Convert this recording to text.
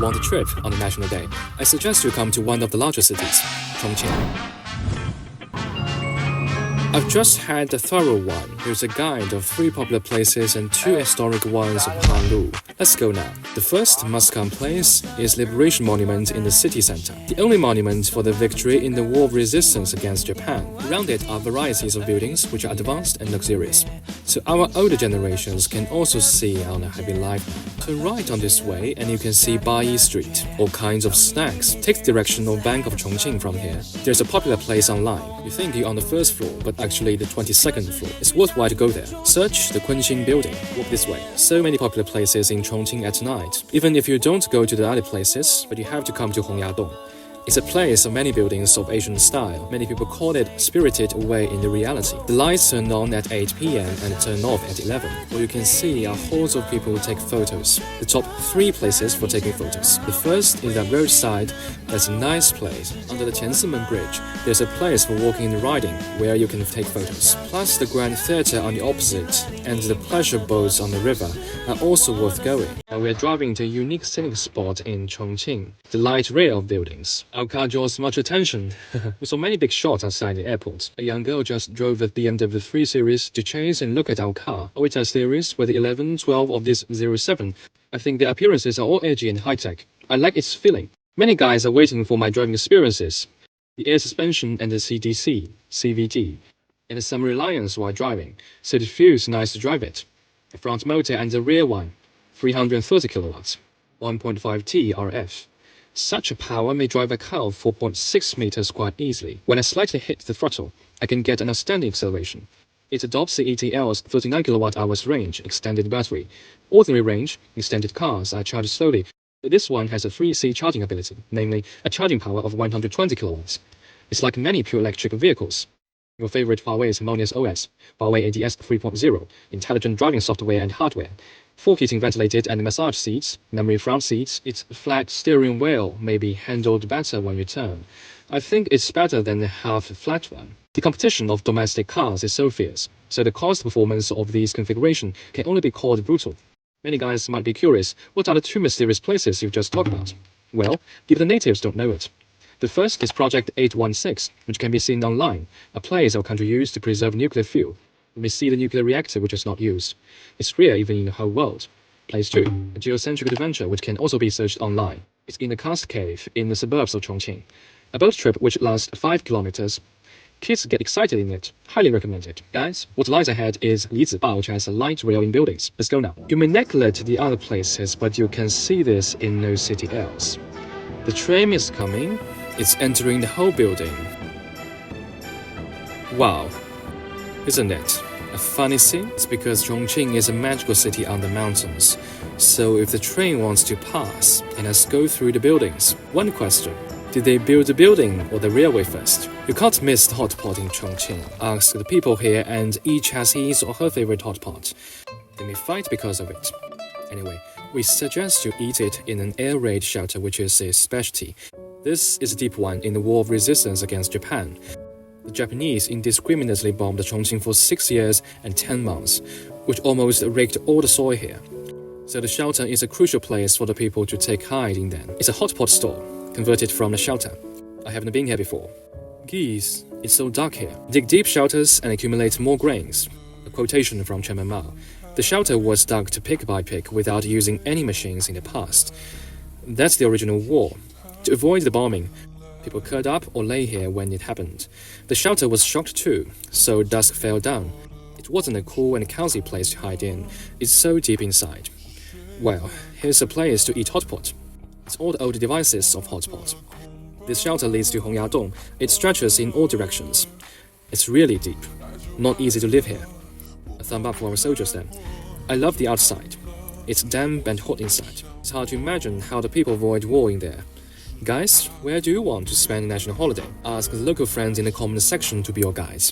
want a trip on a national day, I suggest you come to one of the larger cities, Chongqing. I've just had a thorough one. Here's a guide of 3 popular places and 2 historic ones of HanLu. Let's go now. The first must-come place is Liberation Monument in the city center, the only monument for the victory in the War of Resistance against Japan. Around it are varieties of buildings which are advanced and luxurious, so our older generations can also see our happy life. Turn right on this way and you can see Bai Street, all kinds of snacks. Take the direction of Bank of Chongqing from here. There's a popular place online. You think you're on the 1st floor, but actually the 22nd floor. It's worthwhile to go there. Search the Kunxing building. Walk this way. So many popular places in Chongqing at night. Even if you don't go to the other places, but you have to come to Hongyadong. It's a place of many buildings of Asian style. Many people call it Spirited Away in the reality. The lights turn on at 8 p.m. and turn off at 11. What you can see are hordes of people who take photos. The top 3 places for taking photos. The first is that roadside. That's a nice place. Under the Tiansimen Bridge, there's a place for walking and riding where you can take photos. Plus the Grand Theater on the opposite and the pleasure boats on the river are also worth going. Now we're driving to a unique scenic spot in Chongqing, the light rail buildings. Our car draws much attention. We saw many big shots outside the airport. A young girl just drove a BMW 3 Series to chase and look at our car. Oita series with the 11, 12 of this 07. I think the appearances are all edgy and high-tech. I like its feeling. Many guys are waiting for my driving experiences. The air suspension and the CDC, CVT, and some reliance while driving, so it feels nice to drive it. The front motor and the rear one, 330 kilowatts, 1.5T RF. Such a power may drive a car of 4.6 meters quite easily. When I slightly hit the throttle, I can get an outstanding acceleration. It adopts the ETL's 39 kWh range extended battery. Ordinary range, extended cars are charged slowly. This one has a 3C charging ability, namely a charging power of 120 kilowatts. It's like many pure electric vehicles. Your favorite Huawei's harmonious OS, Huawei ADS 3.0, intelligent driving software and hardware, 4 heating ventilated and massage seats, memory front seats. Its flat steering wheel may be handled better when you turn. I think it's better than the half-flat one. The competition of domestic cars is so fierce, so the cost performance of these configuration can only be called brutal. Many guys might be curious, what are the 2 mysterious places you've just talked about? Well, even the natives don't know it. The first is Project 816, which can be seen online, a place our country used to preserve nuclear fuel. We see the nuclear reactor which is not used. It's rare even in the whole world. Place 2, a geocentric adventure which can also be searched online. It's in a karst cave in the suburbs of Chongqing. A boat trip which lasts 5 kilometers. Kids get excited in it. Highly recommend it. Guys, what lies ahead is Lizibao, which has a light rail in buildings. Let's go now. You may neglect the other places, but you can see this in no city else. The train is coming. It's entering the whole building. Wow. Isn't it? A funny thing? It's because Chongqing is a magical city on the mountains. So if the train wants to pass, it has to go through the buildings. One question. Did they build the building or the railway first? You can't miss the hot pot in Chongqing. Ask the people here and each has his or her favorite hot pot. They may fight because of it. Anyway, we suggest you eat it in an air raid shelter, which is a specialty. This is a deep one in the War of Resistance against Japan. The Japanese indiscriminately bombed Chongqing for 6 years and 10 months, which almost raked all the soil here. So the shelter is a crucial place for the people to take hide in then. It's a hot pot store, converted from a shelter. I haven't been here before. Geese, it's so dark here. Dig deep shelters and accumulate more grains. A quotation from Chairman Mao. The shelter was dug to pick by pick without using any machines in the past. That's the original war. To avoid the bombing, people curled up or lay here when it happened. The shelter was shocked too, so dusk fell down. It wasn't a cool and cozy place to hide in. It's so deep inside. Well, here's a place to eat hot pot. It's all the old devices of hot pot. This shelter leads to Hongyadong. It stretches in all directions. It's really deep. Not easy to live here. A thumb up for our soldiers then. I love the outside. It's damp and hot inside. It's hard to imagine how the people avoid war in there. Guys, where do you want to spend a national holiday? Ask the local friends in the comment section to be your guides.